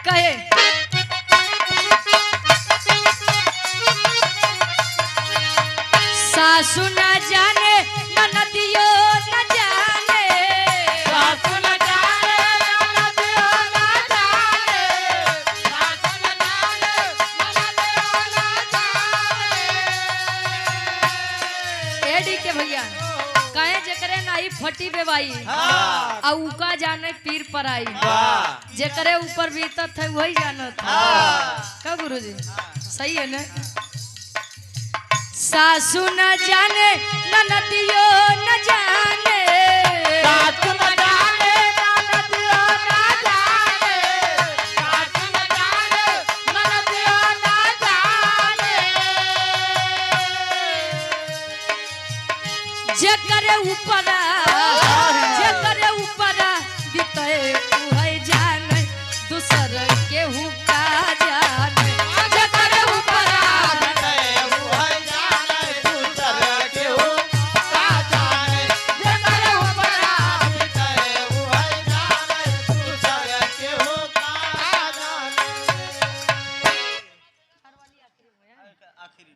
कहे सासू न जाने ननदियो न जाने सासू न जाने ननदियो न जाने सासू न जाने ननदियो न जाने एडी के भैया कहे जकरे नाई फटी बेवाई हाँ आ उका जाने पीर पर आई हाँ जकरे ऊपर बीतत है वही जानत है का गुरुजी सही है ना सासू न जाने ननदियो न जाने सासू न